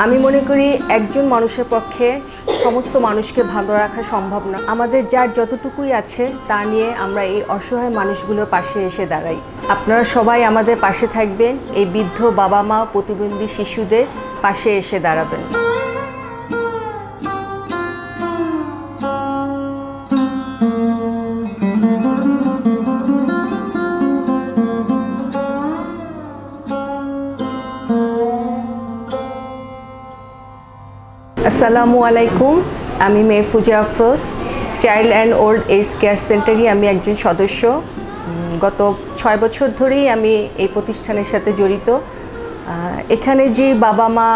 আমি মনে করি একজন মানুষের পক্ষে সমস্ত মানুষকে ভালো রাখা সম্ভব না। আমাদের যার যতটুকুই আছে তা নিয়ে আমরা এই অসহায় মানুষগুলোর পাশে এসে দাঁড়াই। আপনারা সবাই আমাদের পাশে থাকবেন, এই বৃদ্ধ বাবা মা প্রতিবন্ধী শিশুদের পাশে এসে দাঁড়াবেন। আসসালামু আলাইকুম, আমি Mehfuza Afroz. Child and old age care সেন্টারই আমি একজন সদস্য। গত 6 বছর ধরেই আমি এই প্রতিষ্ঠানের সাথে জড়িত। এখানে যে বাবা মা,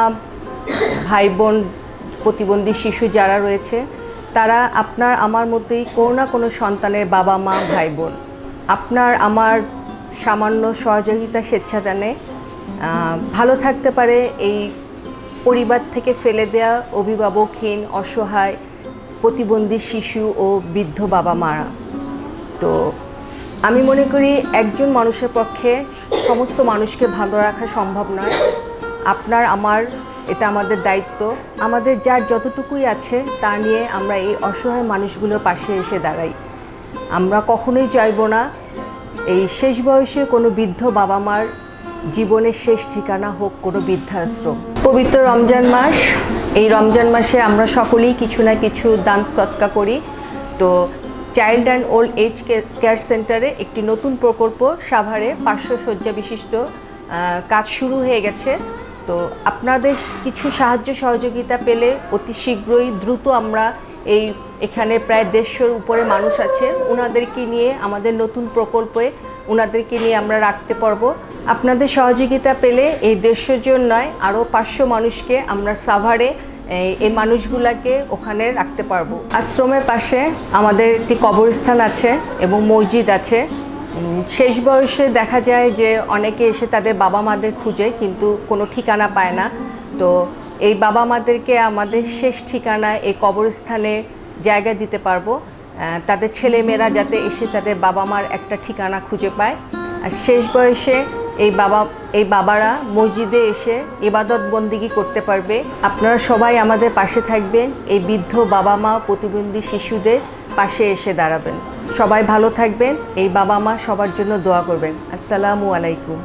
ভাই বোন, প্রতিবন্ধী শিশু যারা রয়েছে তারা আপনার আমার মতোই কোনো না কোনো সন্তানের বাবা মা, ভাই বোন। আপনার আমার সামান্য সহযোগিতা স্বেচ্ছাদানে ভালো থাকতে পারে এই পরিবার থেকে ফেলে দেয়া অভিভাবকহীন, অসহায়, প্রতিবন্ধী শিশু ও বৃদ্ধ বাবা মারা। তো আমি মনে করি একজন মানুষের পক্ষে সমস্ত মানুষকে ভালো রাখা সম্ভব নয়। আপনার আমার এটা আমাদের দায়িত্ব। আমাদের যার যতটুকুই আছে তা নিয়ে আমরা এই অসহায় মানুষগুলোর পাশে এসে দাঁড়াই। আমরা কখনোই চাইব না এই শেষ বয়সে কোনো বৃদ্ধ বাবা মার জীবনের শেষ ঠিকানা হোক কোনো বৃদ্ধাশ্রম। পবিত্র রমজান মাস, এই রমজান মাসে আমরা সকলেই কিছু না কিছু দান সদকা করি। তো child and old age care সেন্টারে একটি নতুন প্রকল্প সাভারে 500 শয্যা বিশিষ্ট কাজ শুরু হয়ে গেছে। তো আপনাদের কিছু সাহায্য সহযোগিতা পেলে অতি শীঘ্রই দ্রুত আমরা এখানে প্রায় 150 উপরে মানুষ আছে, ওনাদেরকে নিয়ে আমাদের নতুন প্রকল্পে ওনাদেরকে নিয়ে আমরা রাখতে পারবো। আপনাদের সহযোগিতা পেলে এই 150 জন নয়, আরও 500 মানুষকে আমরা সাভারে এই মানুষগুলোকে ওখানে রাখতে পারবো। আশ্রমের পাশে আমাদের একটি কবরস্থান আছে এবং মসজিদ আছে। শেষ বয়সে দেখা যায় যে অনেকে এসে তাদের বাবা মাদের খুঁজে কিন্তু কোনো ঠিকানা পায় না। তো এই বাবা মাদেরকে আমাদের শেষ ঠিকানায় এই কবরস্থানে জায়গা দিতে পারবো, তাদের ছেলেমেয়েরা যাতে এসে তাদের বাবা মার একটা ঠিকানা খুঁজে পায়। আর শেষ বয়সে এই বাবারা মসজিদে এসে ইবাদত বন্দিগি করতে পারবে। আপনারা সবাই আমাদের পাশে থাকবেন, এই বৃদ্ধ বাবা মা প্রতিবন্ধী শিশুদের পাশে এসে দাঁড়াবেন। সবাই ভালো থাকবেন, এই বাবা মা সবার জন্য দোয়া করবেন। আসসালামু আলাইকুম।